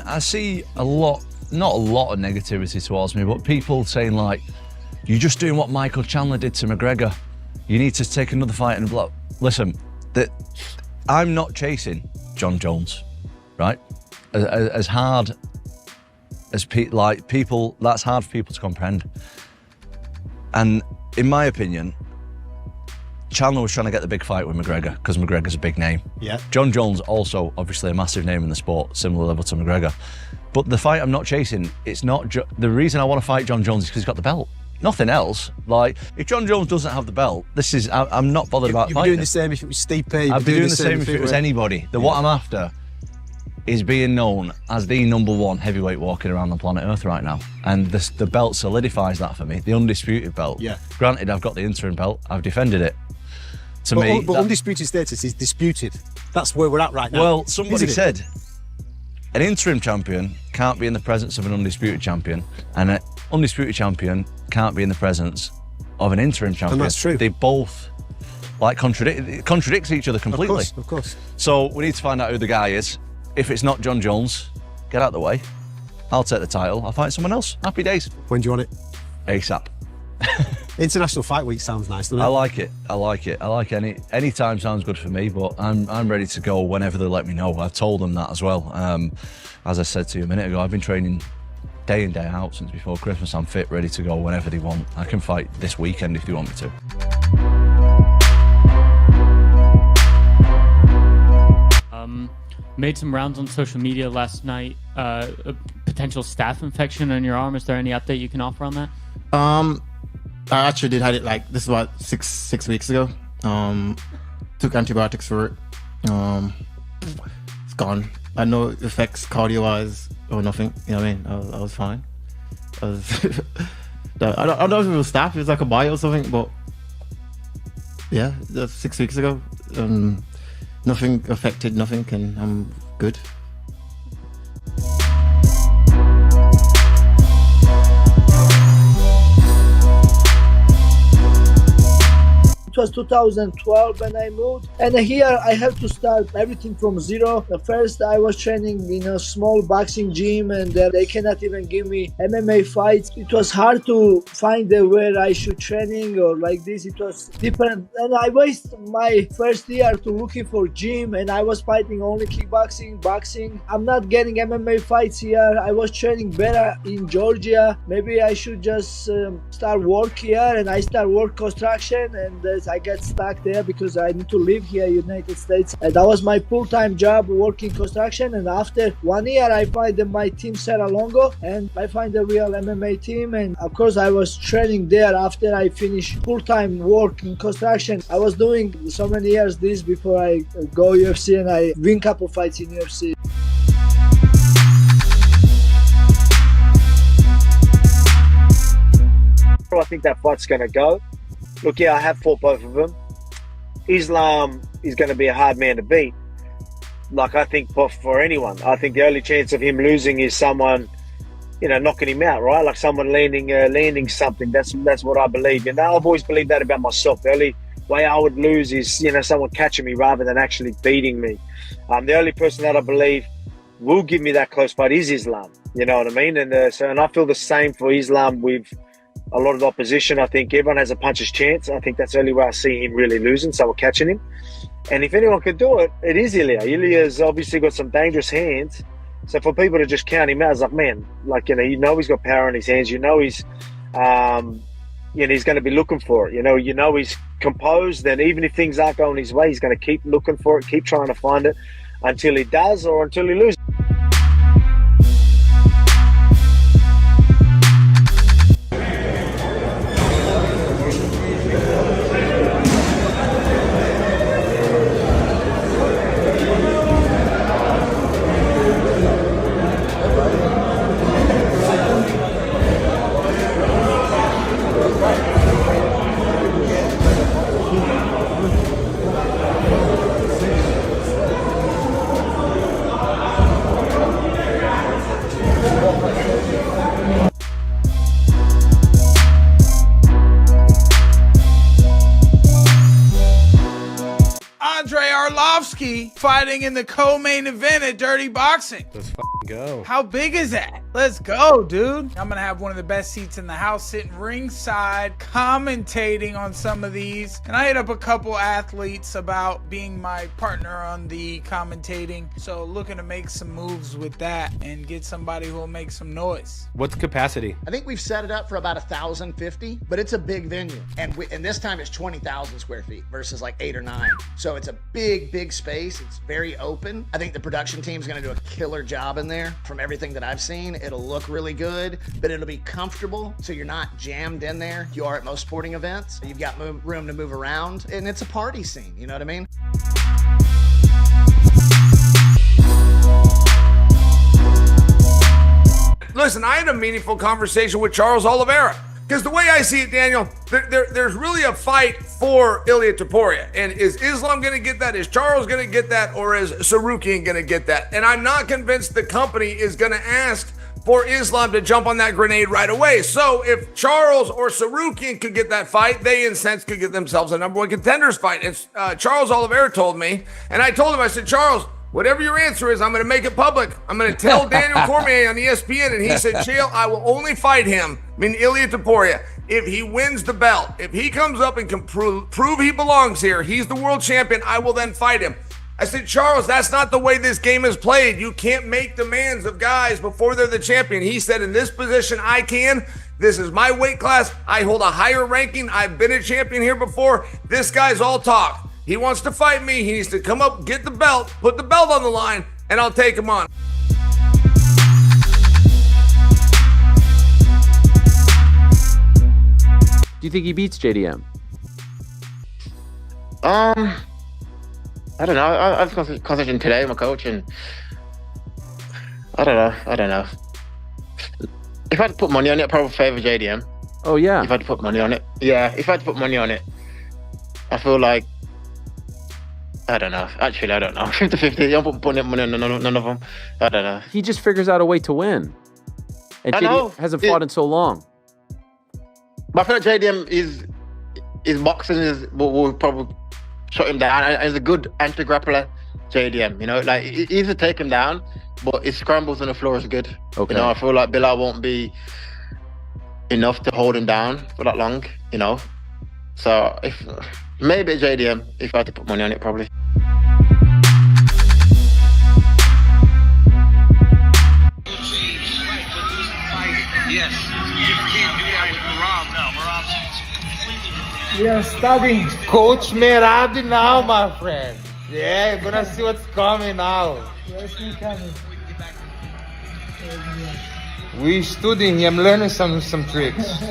I see a lot, not a lot of negativity towards me, but people saying like, you're just doing what Michael Chandler did to McGregor. You need to take another fight and block. Listen, I'm not chasing John Jones, right? As hard as people, that's hard for people to comprehend. And in my opinion, Chandler was trying to get the big fight with McGregor because McGregor's a big name. Yeah. John Jones also obviously a massive name in the sport, similar level to McGregor. But the fight I'm not chasing, it's not the reason I want to fight John Jones is because he's got the belt. Nothing else. Like, if John Jones doesn't have the belt, I'm not bothered about fighting. You'd be doing the same if it was Stipe. I'd be doing the same if it was anybody. What I'm after is being known as the #1 heavyweight walking around on planet Earth right now. And the belt solidifies that for me, the undisputed belt. Yeah. Granted, I've got the interim belt, I've defended it. But undisputed status is disputed. That's where we're at right now. Well, somebody said an interim champion can't be in the presence of an undisputed champion, and an undisputed champion can't be in the presence of an interim champion. And that's true. They both contradicts each other completely. Of course. So we need to find out who the guy is. If it's not John Jones, get out of the way. I'll take the title. I'll fight someone else. Happy days. When do you want it? ASAP. International Fight Week sounds nice, doesn't it? I like it. I like it. I like any time sounds good for me, but I'm ready to go whenever they let me know. I've told them that as well. As I said to you a minute ago, I've been training day in, day out since before Christmas. I'm fit, ready to go whenever they want. I can fight this weekend if they want me to. Made some rounds on social media last night. A potential staph infection on your arm. Is there any update you can offer on that? I actually did had it like this is about six weeks ago. Took antibiotics for it. It's gone. I had no effects cardio-wise or nothing. You know what I mean? I was fine. I don't know if it was staph. It was like a bite or something. But yeah, that's 6 weeks ago. Nothing affected. Nothing, and I'm good. It was 2012 when I moved, and here I have to start everything from zero. First, I was training in a small boxing gym, and they cannot even give me MMA fights. It was hard to find where I should training or like this. It was different, and I wasted my first year to looking for gym, and I was fighting only kickboxing, boxing. I'm not getting MMA fights here. I was training better in Georgia. Maybe I should just start work here, and I start work construction, and I get stuck there because I need to live here in the United States. And that was my full-time job, working construction. And after 1 year, I find my team Serra Longo, and I find a real MMA team. And of course, I was training there after I finished full-time work in construction. I was doing so many years this before I go UFC, and I win couple fights in UFC. I think that fight's going to go. Look, yeah, I have fought both of them. Islam is going to be a hard man to beat. Like, I think for anyone, I think the only chance of him losing is someone, knocking him out, right? Like someone landing something. That's what I believe. And I've always believed that about myself. The only way I would lose is, someone catching me rather than actually beating me. The only person that I believe will give me that close fight is Islam. You know what I mean? And I feel the same for Islam with a lot of the opposition. I think everyone has a puncher's chance. I think that's the only way I see him really losing, someone catching him. And if anyone could do it, it is Ilya. Ilya's obviously got some dangerous hands. So for people to just count him out, it's like, man, he's got power in his hands. He's he's going to be looking for it. He's composed, and even if things aren't going his way, he's going to keep looking for it, keep trying to find it until he does or until he loses. Dvalishvili fighting in the co-main event at Dirty Boxing. Let's go. How big is that? Let's go, dude. I'm gonna have one of the best seats in the house, sitting ringside, commentating on some of these. And I hit up a couple athletes about being my partner on the commentating. So looking to make some moves with that and get somebody who will make some noise. What's capacity? I think we've set it up for about 1,050, but it's a big venue. And this time it's 20,000 square feet versus like 8 or 9. So it's a big space. It's very open. I think the production team's gonna do a killer job in there. From everything that I've seen, it'll look really good, but it'll be comfortable. So you're not jammed in there. You are at most sporting events. You've got room to move around, and it's a party scene. You know what I mean? Listen, I had a meaningful conversation with Charles Oliveira. Because the way I see it, Daniel, there's really a fight for Ilia Topuria. And is Islam going to get that? Is Charles going to get that? Or is Sarukian going to get that? And I'm not convinced the company is going to ask for Islam to jump on that grenade right away. So if Charles or Sarukian could get that fight, they in sense could get themselves a number one contenders fight. It's Charles Oliveira told me, and I told him, I said, Charles, whatever your answer is, I'm going to make it public. I'm going to tell Daniel Cormier on ESPN. And he said, Chael, I will only fight him, Ilia Topuria, if he wins the belt. If he comes up and can prove he belongs here, he's the world champion, I will then fight him. I said, Charles, that's not the way this game is played. You can't make demands of guys before they're the champion. He said, in this position, I can. This is my weight class. I hold a higher ranking. I've been a champion here before. This guy's all talk. He wants to fight me. He needs to come up, get the belt, put the belt on the line, and I'll take him on. Do you think he beats JDM? I don't know. I was concentrating today with my coach, and I don't know. If I had to put money on it, I'd probably favour JDM. Oh, yeah. If I had to put money on it. Yeah, if I had to put money on it, I feel like, I don't know. Actually, I don't know. 50-50. I'm putting money on none of them. I don't know. He just figures out a way to win. And JDM hasn't fought in so long. But I feel like JDM his boxing will probably shut him down. And he's a good anti-grappler, JDM. You know, like, easy to take him down, but his scrambles on the floor is good. Okay. You know, I feel like Bilal won't be enough to hold him down for that long, you know. So, if maybe JDM, if I had to put money on it, probably. Yes, you can't do that with Merab. No, Merab's We are studying. Coach Merab now, my friend. Yeah, you're gonna see what's coming now. Where's he coming? We studying. I'm learning some tricks.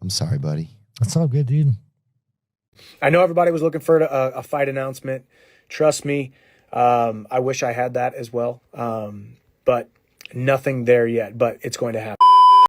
I'm sorry, buddy. That's all good, dude. I know everybody was looking for a fight announcement. Trust me, I wish I had that as well. But nothing there yet, but it's going to happen.